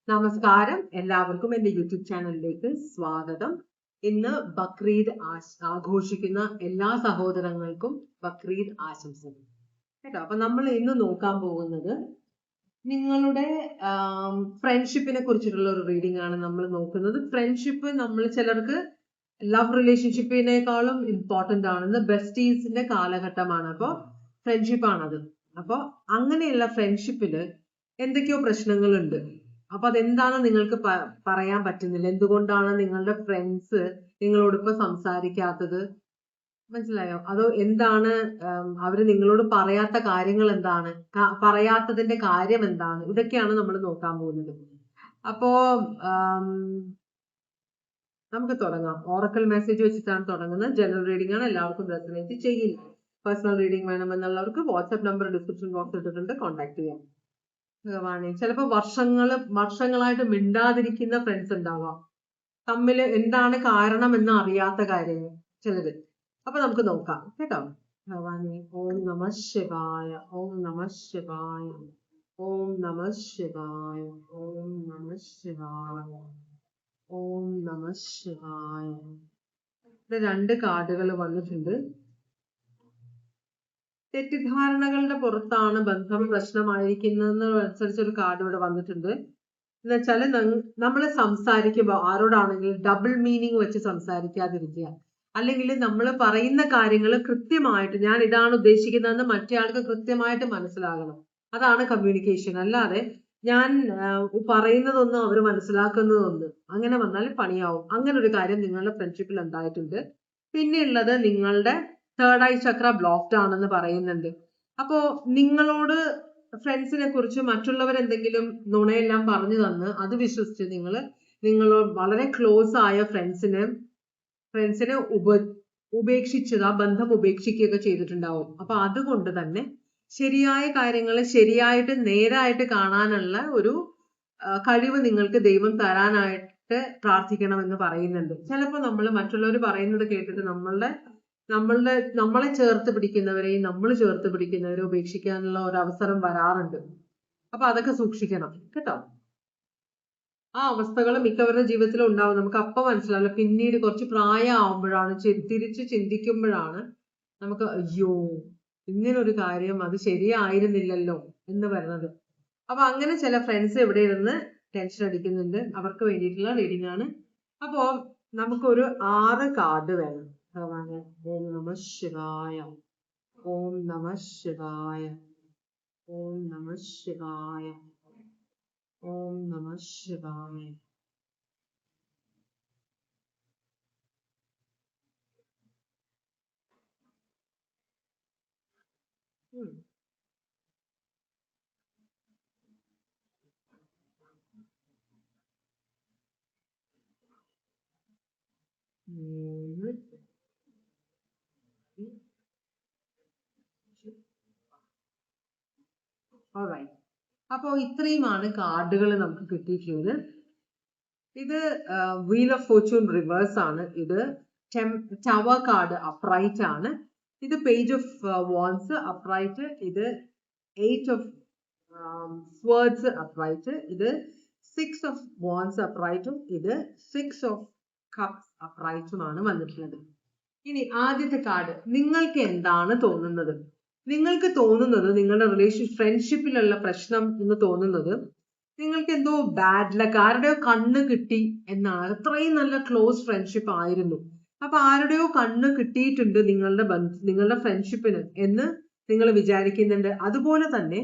നമസ്കാരം, എല്ലാവർക്കും എൻ്റെ യൂട്യൂബ് ചാനലിലേക്ക് സ്വാഗതം. ഇന്ന് ബക്രീദ് ആഘോഷിക്കുന്ന എല്ലാ സഹോദരങ്ങൾക്കും ബക്രീദ് ആശംസകൾ കേട്ടോ. അപ്പൊ നമ്മൾ ഇന്ന് നോക്കാൻ പോകുന്നത് നിങ്ങളുടെ ഫ്രണ്ട്ഷിപ്പിനെ കുറിച്ചിട്ടുള്ള ഒരു റീഡിംഗ് ആണ് നമ്മൾ നോക്കുന്നത്. ഫ്രണ്ട്ഷിപ്പ് നമ്മൾ ചിലർക്ക് ലവ് റിലേഷൻഷിപ്പിനേക്കാളും ഇമ്പോർട്ടൻ്റ് ആണെന്ന് ബെസ്റ്റീസിന്റെ കാലഘട്ടമാണ്. അപ്പോൾ ഫ്രണ്ട്ഷിപ്പ് ആണത്. അപ്പോൾ അങ്ങനെയുള്ള ഫ്രണ്ട്ഷിപ്പില് എന്തൊക്കെയോ പ്രശ്നങ്ങളുണ്ട്. അപ്പൊ അതെന്താണ് നിങ്ങൾക്ക് പറയാൻ പറ്റുന്നില്ല? എന്തുകൊണ്ടാണ് നിങ്ങളുടെ ഫ്രണ്ട്സ് നിങ്ങളോട് ഇപ്പൊ സംസാരിക്കാത്തത്? മനസ്സിലായോ? അതോ എന്താണ് അവര് നിങ്ങളോട് പറയാത്ത കാര്യങ്ങൾ എന്താണ്? പറയാത്തതിന്റെ കാര്യം എന്താണ്? ഇതൊക്കെയാണ് നമ്മൾ നോക്കാൻ പോകുന്നത്. അപ്പോ നമുക്ക് തുടങ്ങാം. ഓറക്കൽ മെസ്സേജ് വെച്ചിട്ടാണ് തുടങ്ങുന്നത്. ജനറൽ റീഡിംഗ് ആണ്, എല്ലാവർക്കും റെസൊനേറ്റ് ചെയ്യില്ല. പേഴ്സണൽ റീഡിംഗ് വേണമെന്നുള്ളവർക്ക് വാട്സ്ആപ്പ് നമ്പർ ഡിസ്ക്രിപ്ഷൻ ബോക്സ് ഇട്ടിട്ടുണ്ട്, കോൺടാക്ട് ചെയ്യാം. ഭഗവാനെ, ചിലപ്പോ വർഷങ്ങളായിട്ട് മിണ്ടാതിരിക്കുന്ന ഫ്രണ്ട്സ് ഉണ്ടാവാം. തമ്മില് എന്താണ് കാരണം എന്ന് അറിയാത്ത കാര്യങ്ങൾ ചിലത്. അപ്പൊ നമുക്ക് നോക്കാം കേട്ടോ. ഭഗവാനെ, ഓം നമ ശിവായ, ഓം നമ ശിവായ, ഓം നമ ശിവായ, ഓം നമ ശിവായ, ഓം നമ ശിവായ. രണ്ട് കാർഡുകൾ വന്നിട്ടുണ്ട്. തെറ്റിദ്ധാരണകളുടെ പുറത്താണ് ബന്ധം പ്രശ്നമായിരിക്കുന്നതിനനുസരിച്ചൊരു കാർഡ് ഇവിടെ വന്നിട്ടുണ്ട്. എന്ന് വെച്ചാല് നമ്മൾ സംസാരിക്കുമ്പോൾ ആരോടാണെങ്കിലും ഡബിൾ മീനിങ് വെച്ച് സംസാരിക്കാതിരിക്കുക. അല്ലെങ്കിൽ നമ്മൾ പറയുന്ന കാര്യങ്ങൾ കൃത്യമായിട്ട്, ഞാൻ ഇതാണ് ഉദ്ദേശിക്കുന്നതെന്ന് മറ്റേ ആൾക്ക് കൃത്യമായിട്ട് മനസ്സിലാകണം. അതാണ് കമ്മ്യൂണിക്കേഷൻ. അല്ലാതെ ഞാൻ പറയുന്നതൊന്നും അവർ മനസ്സിലാക്കുന്നതൊന്ന് അങ്ങനെ വന്നാൽ പണിയാവും. അങ്ങനെ ഒരു കാര്യം നിങ്ങളുടെ ഫ്രണ്ട്ഷിപ്പിൽ ഉണ്ടായിട്ടുണ്ട്. പിന്നെ ഉള്ളത്, നിങ്ങളുടെ തേർഡ് ഐ ചക്ര ബ്ലോക്ക്ഡ് ആണെന്ന് പറയുന്നുണ്ട്. അപ്പോ നിങ്ങളോട് ഫ്രണ്ട്സിനെ കുറിച്ച് മറ്റുള്ളവരെന്തെങ്കിലും നുണയെല്ലാം പറഞ്ഞു തന്ന് അത് വിശ്വസിച്ച് നിങ്ങൾ വളരെ ക്ലോസ് ആയ ഫ്രണ്ട്സിനെ ഉപേക്ഷിച്ചത്, ആ ബന്ധം ഉപേക്ഷിക്കുകയൊക്കെ ചെയ്തിട്ടുണ്ടാവും. അപ്പൊ അതുകൊണ്ട് തന്നെ ശരിയായ കാര്യങ്ങൾ ശരിയായിട്ട് നേരായിട്ട് കാണാനുള്ള ഒരു കഴിവ് നിങ്ങൾക്ക് ദൈവം തരാനായിട്ട് പ്രാർത്ഥിക്കണമെന്ന് പറയുന്നുണ്ട്. ചിലപ്പോൾ നമ്മൾ മറ്റുള്ളവർ പറയുന്നത് കേട്ടിട്ട് നമ്മളെ ചേർത്ത് പിടിക്കുന്നവരെയും നമ്മൾ ചേർത്ത് പിടിക്കുന്നവരെ ഉപേക്ഷിക്കാനുള്ള ഒരു അവസരം വരാറുണ്ട്. അപ്പൊ അതൊക്കെ സൂക്ഷിക്കണം കേട്ടോ. ആ അവസ്ഥകൾ മിക്കവരുടെ ജീവിതത്തിലും ഉണ്ടാവും. നമുക്ക് അപ്പം മനസ്സിലാവില്ല. പിന്നീട് കുറച്ച് പ്രായമാവുമ്പോഴാണ്, തിരിച്ച് ചിന്തിക്കുമ്പോഴാണ് നമുക്ക് അയ്യോ ഇങ്ങനൊരു കാര്യം, അത് ശരിയായിരുന്നില്ലല്ലോ എന്ന് വരുന്നത്. അപ്പൊ അങ്ങനെ ചില ഫ്രണ്ട്സ് ഇവിടെ ഇരുന്ന് ടെൻഷൻ അടിക്കുന്നുണ്ട്. അവർക്ക് വേണ്ടിയിട്ടുള്ള റീഡിംഗ് ആണ്. അപ്പോ നമുക്കൊരു 6 കാർഡ് വേണം. ഭഗവാനെ, ഓം നമ ശിവായ, ഓം നമ ശിവായ, ഓം നമ ശിവായ, ഓം നമ ശിവായ. അപ്പോ ഇത്രയുമാണ് കാർഡുകൾ നമുക്ക് കിട്ടിയിട്ടുള്ളത്. ഇത് വീൽ ഓഫ് ഫോർച്യൂൺ റിവേഴ്സ് ആണ്. ഇത് ടവർ കാർഡ് അപ്രൈറ്റ് ആണ്. ഇത് പേജ് ഓഫ് വാൻസ് അപ്രൈറ്റ്. ഇത് 8 ഓഫ് സ്വേർഡ്സ് അപ്രൈറ്റ്. ഇത് 6 ഓഫ് വാൻസ് അപ്രൈറ്റും ഇത് 6 ഓഫ് കപ്സ് അപ്രൈറ്റുമാണ് വന്നിട്ടുള്ളത്. ഇനി ആദ്യത്തെ കാർഡ്, നിങ്ങൾക്ക് എന്താണ് തോന്നുന്നത്? നിങ്ങൾക്ക് തോന്നുന്നത്, നിങ്ങളുടെ ഫ്രണ്ട്ഷിപ്പിലുള്ള പ്രശ്നം എന്ന് തോന്നുന്നത് നിങ്ങൾക്ക് എന്തോ ബാഡ് ലക്ക്, ആരുടെയോ കണ്ണ് കിട്ടി എന്നാണ്. അത്രയും നല്ല ക്ലോസ് ഫ്രണ്ട്ഷിപ്പ് ആയിരുന്നു. അപ്പൊ ആരുടെയോ കണ്ണ് കിട്ടിയിട്ടുണ്ട് നിങ്ങളുടെ ഫ്രണ്ട്ഷിപ്പിന് എന്ന് നിങ്ങൾ വിചാരിക്കുന്നുണ്ട്. അതുപോലെ തന്നെ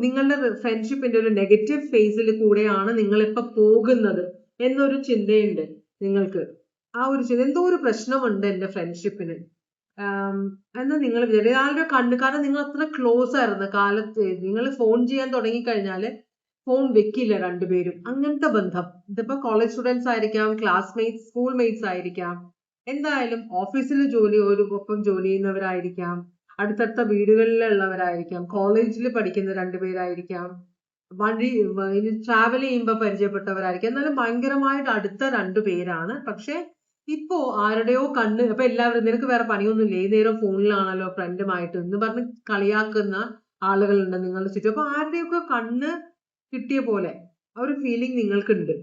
നിങ്ങളുടെ ഫ്രണ്ട്ഷിപ്പിന്റെ ഒരു നെഗറ്റീവ് ഫേസിൽ കൂടെയാണ് നിങ്ങളിപ്പോ പോകുന്നത് എന്നൊരു ചിന്തയുണ്ട് നിങ്ങൾക്ക്. ആ ഒരു ചിന്ത, എന്തോ ഒരു പ്രശ്നമുണ്ട് എന്റെ ഫ്രണ്ട്ഷിപ്പിന് എന്ന് നിങ്ങൾ വിചാരിക്കും. കാരണം നിങ്ങൾ അത്ര ക്ലോസ് ആയിരുന്നു. കാലത്ത് നിങ്ങൾ ഫോൺ ചെയ്യാൻ തുടങ്ങിക്കഴിഞ്ഞാല് ഫോൺ വെക്കില്ല രണ്ടുപേരും. അങ്ങനത്തെ ബന്ധം. ഇതിപ്പോ കോളേജ് സ്റ്റുഡൻസ് ആയിരിക്കാം, ക്ലാസ്മേറ്റ്സ്, സ്കൂൾ മേറ്റ്സ് ആയിരിക്കാം, എന്തായാലും ഓഫീസിൽ ഒപ്പം ജോലി ചെയ്യുന്നവരായിരിക്കാം, അടുത്തടുത്ത വീടുകളിലുള്ളവരായിരിക്കാം, കോളേജിൽ പഠിക്കുന്ന രണ്ടുപേരായിരിക്കാം, ട്രാവൽ ചെയ്യുമ്പോൾ പരിചയപ്പെട്ടവരായിരിക്കാം. എന്നാലും ഭയങ്കരമായിട്ട് അടുത്ത 2 പേരാണ്. പക്ഷെ ഇപ്പോ ആരുടെയോ കണ്ണ്, അപ്പൊ എല്ലാവരും നിനക്ക് വേറെ പണിയൊന്നുമില്ല, ഏത് നേരം ഫോണിലാണല്ലോ ഫ്രണ്ടുമായിട്ട് എന്ന് പറഞ്ഞ് കളിയാക്കുന്ന ആളുകളുണ്ട് നിങ്ങളുടെ ചുറ്റും. അപ്പൊ ആരുടെയൊക്കെ കണ്ണ് കിട്ടിയ പോലെ ആ ഒരു ഫീലിംഗ് നിങ്ങൾക്കുണ്ട്.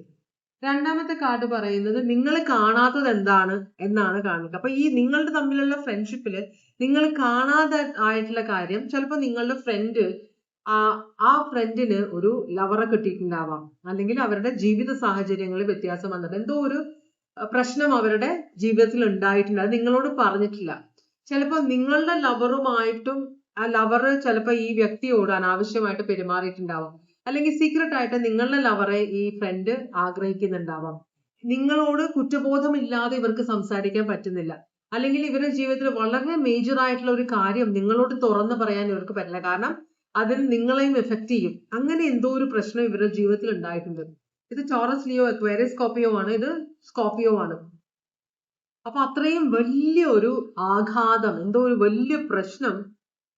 രണ്ടാമത്തെ കാർഡ് പറയുന്നത് നിങ്ങൾ കാണാത്തത് എന്താണ് എന്നാണ് കാണുക. അപ്പൊ ഈ നിങ്ങളുടെ തമ്മിലുള്ള ഫ്രണ്ട്ഷിപ്പില് നിങ്ങൾ കാണാതെ ആയിട്ടുള്ള കാര്യം, ചിലപ്പോൾ നിങ്ങളുടെ ഫ്രണ്ട് ആ ഫ്രണ്ടിന് ഒരു ലവറെ കിട്ടിയിട്ടുണ്ടാവാം, അല്ലെങ്കിൽ അവരുടെ ജീവിത സാഹചര്യങ്ങളിൽ വ്യത്യാസം വന്നിട്ട് എന്തോ ഒരു പ്രശ്നം അവരുടെ ജീവിതത്തിൽ ഉണ്ടായിട്ടുണ്ട്, അത് നിങ്ങളോട് പറഞ്ഞിട്ടില്ല. ചിലപ്പോൾ നിങ്ങളുടെ ലവറുമായിട്ടും ആ ലവറ് ചിലപ്പോൾ ഈ വ്യക്തിയോട് അനാവശ്യമായിട്ട് പെരുമാറിയിട്ടുണ്ടാവാം, അല്ലെങ്കിൽ സീക്രട്ട് ആയിട്ട് നിങ്ങളുടെ ലവറെ ഈ ഫ്രണ്ട് ആഗ്രഹിക്കുന്നുണ്ടാവാം. നിങ്ങളോട് കുറ്റബോധമില്ലാതെ ഇവർക്ക് സംസാരിക്കാൻ പറ്റുന്നില്ല, അല്ലെങ്കിൽ ഇവരുടെ ജീവിതത്തിൽ വളരെ മേജർ ആയിട്ടുള്ള ഒരു കാര്യം നിങ്ങളോട് തുറന്നു പറയാൻ ഇവർക്ക് പറ്റില്ല, കാരണം അതിൽ നിങ്ങളെയും എഫക്ട് ചെയ്യും. അങ്ങനെ എന്തോ ഒരു പ്രശ്നം ഇവരുടെ ജീവിതത്തിൽ ഉണ്ടായിട്ടുണ്ട്. ഇത് ടോറസ്, ലിയോ, അക്വേറിയസ്, സ്കോർപിയോ ആണ്. ഇത് സ്കോർപിയോ ആണ്. അപ്പൊ അത്രയും വലിയ ഒരു ആഘാതം, എന്തോ ഒരു വലിയ പ്രശ്നം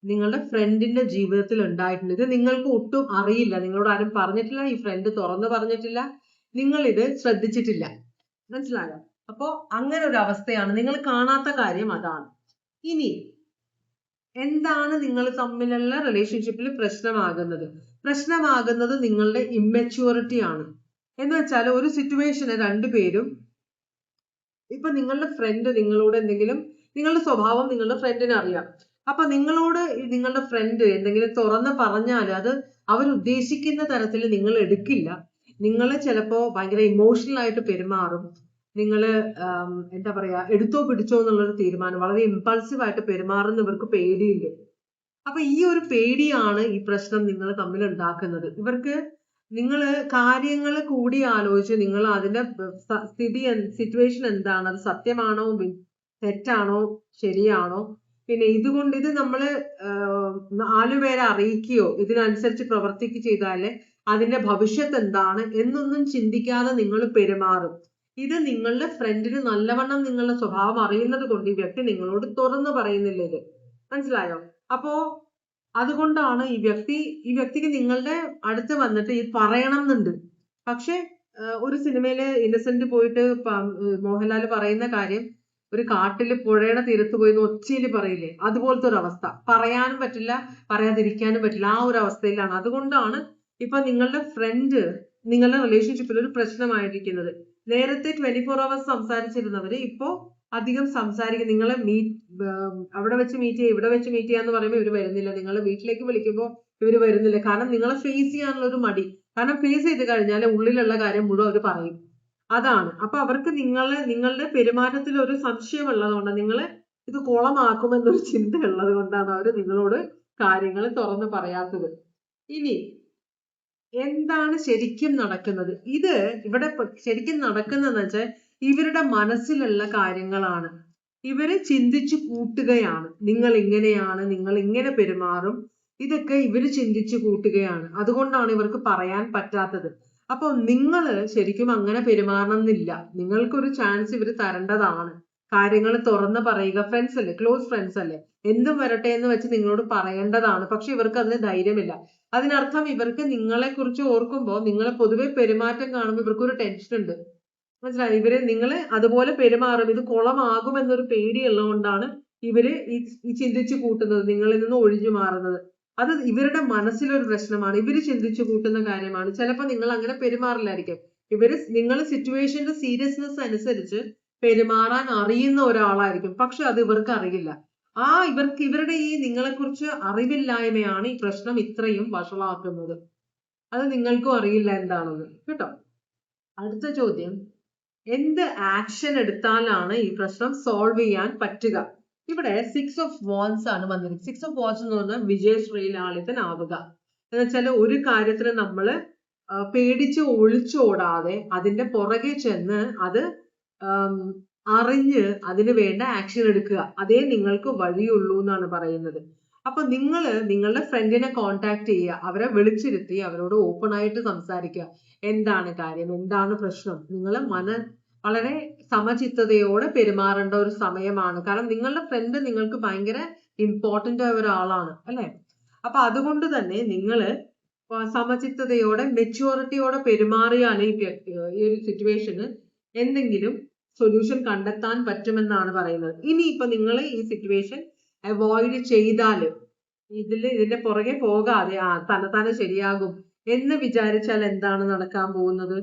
നിങ്ങളുടെ ഫ്രണ്ടിന്റെ ജീവിതത്തിൽ ഉണ്ടായിട്ടുണ്ട്. ഇത് നിങ്ങൾക്ക് ഒട്ടും അറിയില്ല, നിങ്ങളോട് ആരും പറഞ്ഞിട്ടില്ല, ഈ ഫ്രണ്ട് തുറന്നു പറഞ്ഞിട്ടില്ല, നിങ്ങൾ ഇത് ശ്രദ്ധിച്ചിട്ടില്ല. മനസ്സിലായോ? അപ്പോ അങ്ങനെ ഒരു അവസ്ഥയാണ്, നിങ്ങൾ കാണാത്ത കാര്യം അതാണ്. ഇനി എന്താണ് നിങ്ങൾ തമ്മിലുള്ള റിലേഷൻഷിപ്പിൽ പ്രശ്നമാകുന്നത് നിങ്ങളുടെ ഇമ്മെച്യൂരിറ്റി ആണ്. എന്ന് വെച്ചാൽ ഒരു സിറ്റുവേഷന് രണ്ടുപേരും, ഇപ്പൊ നിങ്ങളുടെ ഫ്രണ്ട് നിങ്ങളോട് എന്തെങ്കിലും, നിങ്ങളുടെ സ്വഭാവം നിങ്ങളുടെ ഫ്രണ്ടിന് അറിയാം. അപ്പൊ നിങ്ങളോട് നിങ്ങളുടെ ഫ്രണ്ട് എന്തെങ്കിലും തുറന്ന് പറഞ്ഞാൽ അത് അവരുദ്ദേശിക്കുന്ന തരത്തിൽ നിങ്ങൾ എടുക്കില്ല. നിങ്ങൾ ചിലപ്പോ ഭയങ്കര ഇമോഷണൽ ആയിട്ട് പെരുമാറും. നിങ്ങൾ എന്താ പറയാ, എടുത്തോ പിടിച്ചോ എന്നുള്ളൊരു തീരുമാനം, വളരെ ഇമ്പൾസീവ് ആയിട്ട് പെരുമാറുന്നവർക്ക് പേടിയുണ്ട്. അപ്പൊ ഈ ഒരു പേടിയാണ് ഈ പ്രശ്നം നിങ്ങൾ തമ്മിൽ ഉണ്ടാക്കുന്നത്. ഇവർക്ക് നിങ്ങൾ കാര്യങ്ങൾ കൂടി ആലോചിച്ച് നിങ്ങൾ അതിന്റെ സിറ്റുവേഷൻ എന്താണ്, അത് സത്യമാണോ തെറ്റാണോ ശരിയാണോ, പിന്നെ ഇതുകൊണ്ട് ഇത് നമ്മള് 4 പേരെ അറിയിക്കുകയോ ഇതിനനുസരിച്ച് പ്രവർത്തിക്കുക ചെയ്താല് അതിന്റെ ഭവിഷ്യത്ത് എന്താണ് എന്നൊന്നും ചിന്തിക്കാതെ നിങ്ങൾ പെരുമാറും. ഇത് നിങ്ങളുടെ ഫ്രണ്ടിന് നല്ലവണ്ണം നിങ്ങളുടെ സ്വഭാവം അറിയുന്നത് കൊണ്ട് ഈ വ്യക്തി നിങ്ങളോട് തുറന്നു പറയുന്നില്ല. ഇത് മനസ്സിലായോ? അപ്പോ അതുകൊണ്ടാണ് ഈ വ്യക്തിക്ക് നിങ്ങളുടെ അടുത്ത് വന്നിട്ട് ഇത് പറയണം എന്നുണ്ട്. പക്ഷെ ഒരു സിനിമയില് ഇന്നസെന്റ് പോയിട്ട് മോഹൻലാൽ പറയുന്ന കാര്യം, ഒരു കാട്ടില് പുഴയുടെ തീരത്ത് പോയി ഒച്ചയില് പറയില്ലേ, അതുപോലത്തെ ഒരു അവസ്ഥ. പറയാനും പറ്റില്ല, പറയാതിരിക്കാനും പറ്റില്ല, ആ ഒരു അവസ്ഥയിലാണ്. അതുകൊണ്ടാണ് ഇപ്പൊ നിങ്ങളുടെ ഫ്രണ്ട് നിങ്ങളുടെ റിലേഷൻഷിപ്പിൽ ഒരു പ്രശ്നമായിരിക്കുന്നത്. നേരത്തെ 24 hours സംസാരിച്ചിരുന്നവര് ഇപ്പോ അധികം സംസാരിക്കും. നിങ്ങളെ അവിടെ വെച്ച് മീറ്റ് ചെയ്യുക, ഇവിടെ വെച്ച് മീറ്റ് ചെയ്യാന്ന് പറയുമ്പോൾ ഇവര് വരുന്നില്ല. നിങ്ങളെ വീട്ടിലേക്ക് വിളിക്കുമ്പോൾ ഇവര് വരുന്നില്ല. കാരണം നിങ്ങളെ ഫേസ് ചെയ്യാനുള്ള ഒരു മടി. കാരണം ഫേസ് ചെയ്ത് കഴിഞ്ഞാൽ ഉള്ളിലുള്ള കാര്യം മുഴുവൻ അവർ പറയും. അതാണ്. അപ്പൊ അവർക്ക് നിങ്ങളുടെ പെരുമാറ്റത്തിൽ ഒരു സംശയം ഉള്ളതുകൊണ്ട്, നിങ്ങളെ ഇത് കുളമാക്കുമെന്നൊരു ചിന്ത ഉള്ളത് കൊണ്ടാണ് അവർ നിങ്ങളോട് കാര്യങ്ങൾ തുറന്ന് പറയാത്തത്. ഇനി എന്താണ് ശരിക്കും നടക്കുന്നത്? ഇത് ഇവിടെ ശരിക്കും നടക്കുന്നതെന്ന് വെച്ചാൽ ഇവരുടെ മനസ്സിലുള്ള കാര്യങ്ങളാണ്. ഇവര് ചിന്തിച്ചു കൂട്ടുകയാണ്. നിങ്ങൾ ഇങ്ങനെയാണ്, നിങ്ങൾ ഇങ്ങനെ പെരുമാറും, ഇതൊക്കെ ഇവര് ചിന്തിച്ചു കൂട്ടുകയാണ്. അതുകൊണ്ടാണ് ഇവർക്ക് പറയാൻ പറ്റാത്തത്. അപ്പൊ നിങ്ങൾ ശരിക്കും അങ്ങനെ പെരുമാറണം എന്നില്ല. നിങ്ങൾക്കൊരു ചാൻസ് ഇവര് തരേണ്ടതാണ്. കാര്യങ്ങൾ തുറന്ന് പറയുക. ഫ്രണ്ട്സ് അല്ലേ, ക്ലോസ് ഫ്രണ്ട്സ് അല്ലേ, എന്തും വരട്ടെ എന്ന് വെച്ച് നിങ്ങളോട് പറയേണ്ടതാണ്. പക്ഷെ ഇവർക്ക് അതിന് ധൈര്യമില്ല. അതിനർത്ഥം ഇവർക്ക് നിങ്ങളെ കുറിച്ച് ഓർക്കുമ്പോൾ, നിങ്ങളെ പൊതുവെ പെരുമാറ്റം കാണുമ്പോൾ ഇവർക്കൊരു ടെൻഷൻ ഉണ്ട്. മനസ്സിലായി? ഇവര് നിങ്ങളെ അതുപോലെ പെരുമാറും, ഇത് കുളമാകുമെന്നൊരു പേടിയുള്ളതുകൊണ്ടാണ് ഇവര് ഈ ചിന്തിച്ചു കൂട്ടുന്നത്, നിങ്ങളിൽ നിന്ന് ഒഴിഞ്ഞു മാറുന്നത്. അത് ഇവരുടെ മനസ്സിലൊരു പ്രശ്നമാണ്. ഇവര് ചിന്തിച്ചു കൂട്ടുന്ന കാര്യമാണ്. ചിലപ്പോൾ നിങ്ങൾ അങ്ങനെ പെരുമാറില്ലായിരിക്കും. നിങ്ങൾ സിറ്റുവേഷന്റെ സീരിയസ്നെസ് അനുസരിച്ച് പെരുമാറാൻ അറിയുന്ന ഒരാളായിരിക്കും. പക്ഷെ അത് ഇവർക്ക് അറിയില്ല. ഇവരുടെ ഈ നിങ്ങളെക്കുറിച്ച് അറിവില്ലായ്മയാണ് ഈ പ്രശ്നം ഇത്രയും വഷളാക്കുന്നത്. അത് നിങ്ങൾക്കും അറിയില്ല എന്താണെന്ന്. കേട്ടോ? അടുത്ത ചോദ്യം, എന്ത് ആക്ഷൻ എടുത്താലാണ് ഈ പ്രശ്നം സോൾവ് ചെയ്യാൻ പറ്റുക? ഇവിടെ 6 of Wands ആണ് വന്നിരിക്കുന്നത്. 6 of Wands എന്ന് പറഞ്ഞാൽ വിജയശ്രീലാളിതനാവുക എന്ന് വെച്ചാൽ ഒരു കാര്യത്തിന് നമ്മൾ പേടിച്ച് ഒളിച്ചോടാതെ അതിന്റെ പുറകെ ചെന്ന് അത് അറിഞ്ഞ് അതിന് വേണ്ട ആക്ഷൻ എടുക്കുക. അതേ നിങ്ങൾക്ക് വഴിയുള്ളൂ എന്നാണ് പറയുന്നത്. അപ്പൊ നിങ്ങളുടെ ഫ്രണ്ടിനെ കോണ്ടാക്ട് ചെയ്യുക, അവരെ വിളിച്ചിരുത്തി അവരോട് ഓപ്പൺ ആയിട്ട് സംസാരിക്കുക. എന്താണ് കാര്യം, എന്താണ് പ്രശ്നം? നിങ്ങൾ വളരെ സമചിത്തതയോടെ പെരുമാറേണ്ട ഒരു സമയമാണ്. കാരണം നിങ്ങളുടെ ഫ്രണ്ട് നിങ്ങൾക്ക് ഭയങ്കര ഇമ്പോർട്ടന്റ് ആയ ഒരാളാണ്, അല്ലെ? അപ്പൊ അതുകൊണ്ട് തന്നെ നിങ്ങൾ സമചിത്തതയോടെ മെച്യൂരിറ്റിയോടെ പെരുമാറിയാൽ ഈ ഒരു സിറ്റുവേഷന് എന്തെങ്കിലും സൊല്യൂഷൻ കണ്ടെത്താൻ പറ്റുമെന്നാണ് പറയുന്നത്. ഇനിയിപ്പൊ നിങ്ങൾ ഈ സിറ്റുവേഷൻ അവോയ്ഡ് ചെയ്താൽ ഇതിന്റെ പുറകെ പോകാതെ തന്നെത്താനെ ശരിയാകും എന്ന് വിചാരിച്ചാൽ എന്താണ് നടക്കാൻ പോകുന്നത്?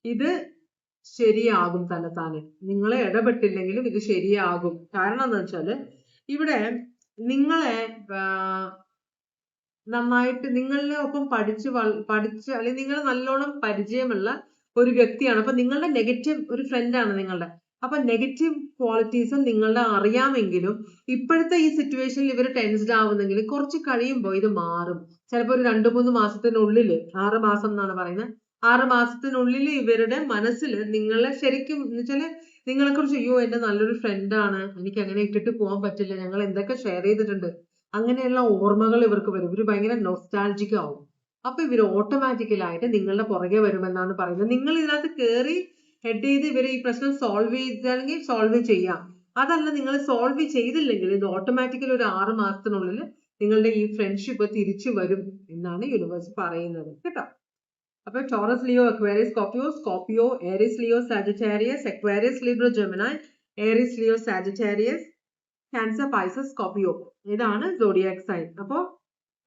ഇത് ശരിയാകും തന്നെത്താനെ. നിങ്ങളെ ഇടപെട്ടില്ലെങ്കിലും ഇത് ശരിയാകും. കാരണം എന്താ വെച്ചാല് ഇവിടെ നിങ്ങളെ നന്നായിട്ട് നിങ്ങളുടെ ഒപ്പം പഠിച്ച് അല്ലെങ്കിൽ നിങ്ങൾ നല്ലോണം പരിചയമുള്ള ഒരു വ്യക്തിയാണ്. അപ്പൊ നിങ്ങളുടെ നെഗറ്റീവ് ഒരു ഫ്രണ്ടാണ് നിങ്ങളുടെ. അപ്പൊ നെഗറ്റീവ് ക്വാളിറ്റീസും നിങ്ങളുടെ അറിയാമെങ്കിലും ഇപ്പോഴത്തെ ഈ സിറ്റുവേഷനിൽ ഇവർ ടെൻസ്ഡ് ആവുന്നെങ്കിൽ കുറച്ച് കഴിയുമ്പോൾ ഇത് മാറും. ചിലപ്പോൾ ഒരു 2-3 മാസത്തിനുള്ളിൽ, 6 മാസം എന്നാണ് പറയുന്നത്, 6 മാസത്തിനുള്ളിൽ ഇവരുടെ മനസ്സിൽ നിങ്ങളെ ശരിക്കും എന്ന് വെച്ചാല് നിങ്ങളെ കുറിച്ച്, അയ്യോ എന്റെ നല്ലൊരു ഫ്രണ്ടാണ്, എനിക്ക് അങ്ങനെ ഇട്ടിട്ട് പോകാൻ പറ്റില്ല, ഞങ്ങൾ എന്തൊക്കെ ഷെയർ ചെയ്തിട്ടുണ്ട്, അങ്ങനെയുള്ള ഓർമ്മകൾ ഇവർക്ക് വരും. ഇവർ ഭയങ്കര നൊസ്റ്റാൾജിക് ആവും. അപ്പൊ ഇവർ ഓട്ടോമാറ്റിക്കലായിട്ട് നിങ്ങളുടെ പുറകെ വരുമെന്നാണ് പറയുന്നത്. നിങ്ങൾ ഇതിനകത്ത് കയറി ഹെഡ് ചെയ്ത് ഇവർ ഈ പ്രശ്നം സോൾവ് ചെയ്താണെങ്കിൽ സോൾവ് ചെയ്യാം. അതല്ല, നിങ്ങൾ സോൾവ് ചെയ്തില്ലെങ്കിൽ ഇത് ഓട്ടോമാറ്റിക്കലി ഒരു 6 മാസത്തിനുള്ളിൽ നിങ്ങളുടെ ഈ ഫ്രണ്ട്ഷിപ്പ് തിരിച്ചു വരും എന്നാണ് യൂണിവേഴ്സ് പറയുന്നത് കേട്ടോ. അപ്പൊ Taurus, Leo, Aquarius, Scorpio, Aries, Leo, Sagittarius, Aquarius, Libra, Gemini, Aries, Leo, Sagittarius, Cancer, Pisces, Scorpio, ഇതാണ് സോഡിയാക് സൈൻ. അപ്പോ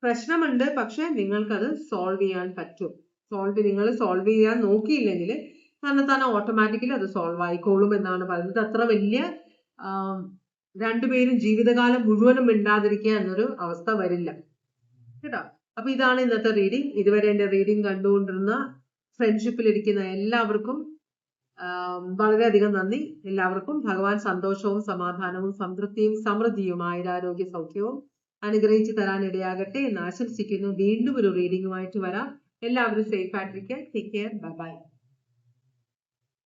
പ്രശ്നമുണ്ട്, പക്ഷെ നിങ്ങൾക്കത് സോൾവ് ചെയ്യാൻ പറ്റും. നിങ്ങൾ സോൾവ് ചെയ്യാൻ നോക്കിയില്ലെങ്കിൽ തന്നെ ഓട്ടോമാറ്റിക്കലി അത് സോൾവ് ആയിക്കോളും എന്നാണ് പറയുന്നത്. അത്ര വലിയ രണ്ടുപേരും ജീവിതകാലം മുഴുവനും മിണ്ടാതിരിക്കുക എന്നൊരു അവസ്ഥ വരില്ല കേട്ടോ. അപ്പൊ ഇതാണ് ഇന്നത്തെ റീഡിംഗ്. ഇതുവരെ എന്റെ റീഡിംഗ് കണ്ടുകൊണ്ടിരുന്ന ഫ്രണ്ട്ഷിപ്പിലിരിക്കുന്ന എല്ലാവർക്കും വളരെയധികം നന്ദി. എല്ലാവർക്കും ഭഗവാൻ സന്തോഷവും സമാധാനവും സംതൃപ്തിയും സമൃദ്ധിയും ആയുരാരോഗ്യ സൗഖ്യവും അനുഗ്രഹിച്ചു തരാൻ ഇടയാകട്ടെ എന്ന് ആശംസിക്കുന്നു. വീണ്ടും ഒരു റീഡിംഗുമായിട്ട് വരാം. എല്ലാവരും സേഫ് ആയിട്ടിരിക്കുക. Take care. Bye bye.